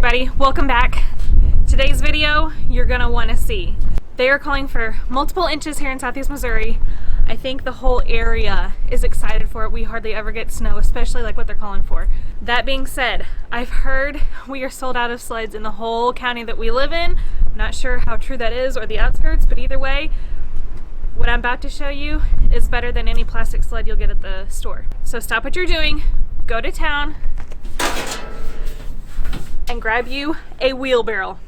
everybody, welcome back. Today's video you're gonna want to see. They are calling for multiple inches here in Southeast Missouri. I think the whole area is excited for it. We hardly ever get snow, especially like what they're calling for. That being said, I've heard we are sold out of sleds in the whole county that we live in. Not sure how true that is or the outskirts, but either way, what I'm about to show you is better than any plastic sled you'll get at the store. So stop what you're doing, go to town, and grab you a wheelbarrow.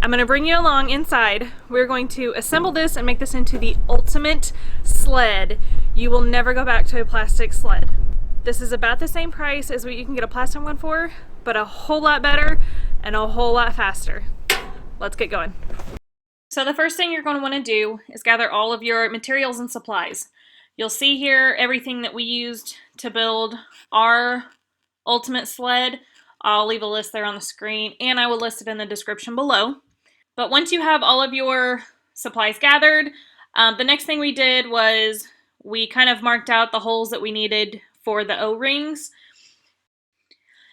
I'm going to bring you along inside. We're going to assemble this and make this into the ultimate sled. You will never go back to a plastic sled. This is about the same price as what you can get a plastic one for, but a whole lot better and a whole lot faster. Let's get going. So the first thing you're going to want to do is gather all of your materials and supplies. You'll see here everything that we used to build our ultimate sled. I'll leave a list there on the screen and I will list it in the description below. But once you have all of your supplies gathered, the next thing we did was we kind of marked out the holes that we needed for the O-rings.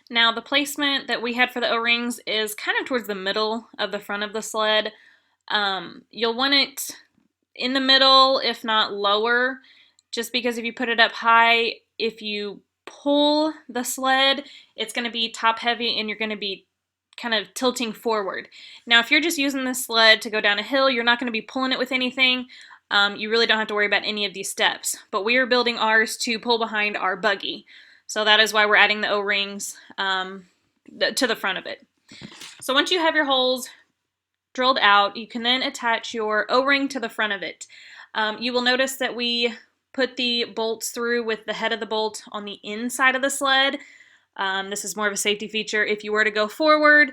Now the placement that we had for the O-rings is kind of towards the middle of the front of the sled. You'll want it in the middle, if not lower, just because if you put it up high, if you pull the sled, it's going to be top heavy and you're going to be kind of tilting forward. Now if you're just using this sled to go down a hill, you're not going to be pulling it with anything. You really don't have to worry about any of these steps, but we are building ours to pull behind our buggy. So that is why we're adding the O-rings to the front of it. So once you have your holes drilled out, you can then attach your O-ring to the front of it. You will notice that we put the bolts through with the head of the bolt on the inside of the sled. This is more of a safety feature. If you were to go forward,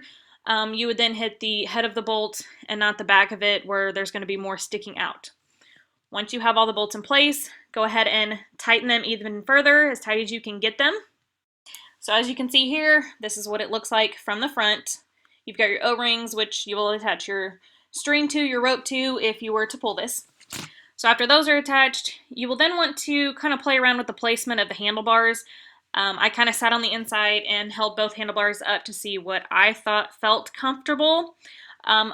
you would then hit the head of the bolt and not the back of it where there's going to be more sticking out. Once you have all the bolts in place, go ahead and tighten them even further, as tight as you can get them. So as you can see here, this is what it looks like from the front. You've got your O-rings, which you will attach your string to, your rope to, if you were to pull this. So after those are attached, you will then want to kind of play around with the placement of the handlebars. I kind of sat on the inside and held both handlebars up to see what I thought felt comfortable.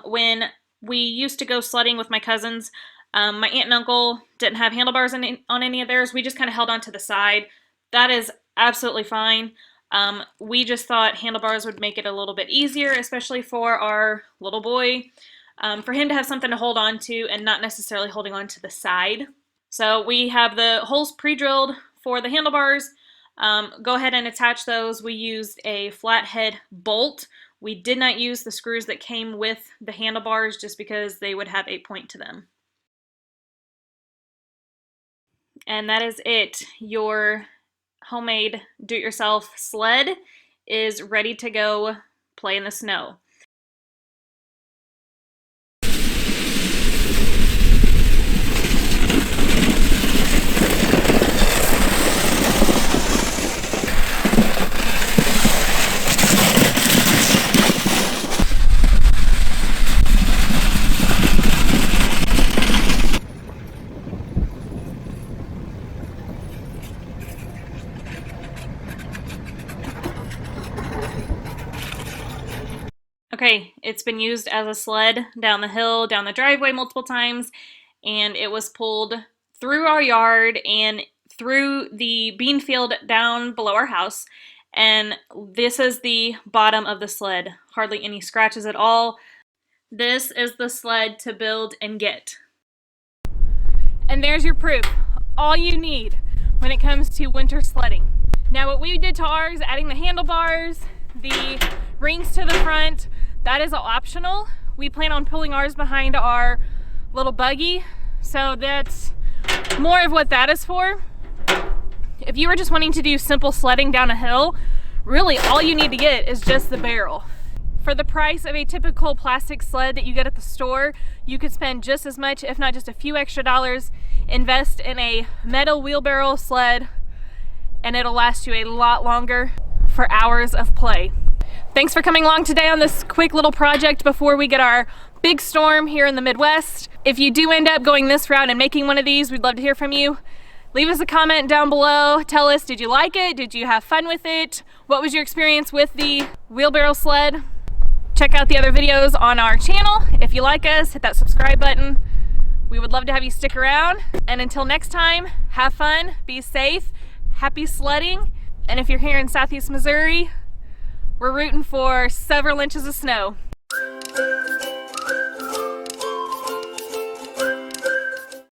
When we used to go sledding with my cousins, my aunt and uncle didn't have handlebars on any of theirs. We just kind of held on to the side. That is absolutely fine. We just thought handlebars would make it a little bit easier, especially for our little boy, for him to have something to hold on to and not necessarily holding on to the side. So we have the holes pre-drilled for the handlebars. Go ahead and attach those. We used a flathead bolt. We did not use the screws that came with the handlebars just because they would have a point to them. And that is it. Your homemade do-it-yourself sled is ready to go play in the snow. Okay, it's been used as a sled down the hill, down the driveway multiple times, and it was pulled through our yard and through the bean field down below our house. And this is the bottom of the sled. Hardly any scratches at all. This is the sled to build and get. And there's your proof. All you need when it comes to winter sledding. Now what we did to ours, adding the handlebars, the rings to the front, that is optional. We plan on pulling ours behind our little buggy, so that's more of what that is for. If you were just wanting to do simple sledding down a hill, really all you need to get is just the barrel. For the price of a typical plastic sled that you get at the store, you could spend just as much, if not just a few extra dollars, invest in a metal wheelbarrow sled, and it'll last you a lot longer for hours of play. Thanks for coming along today on this quick little project before we get our big storm here in the Midwest. If you do end up going this route and making one of these, we'd love to hear from you. Leave us a comment down below. Tell us, did you like it? Did you have fun with it? What was your experience with the wheelbarrow sled? Check out the other videos on our channel. If you like us, hit that subscribe button. We would love to have you stick around. And until next time, have fun, be safe, happy sledding. And if you're here in Southeast Missouri, we're rooting for several inches of snow.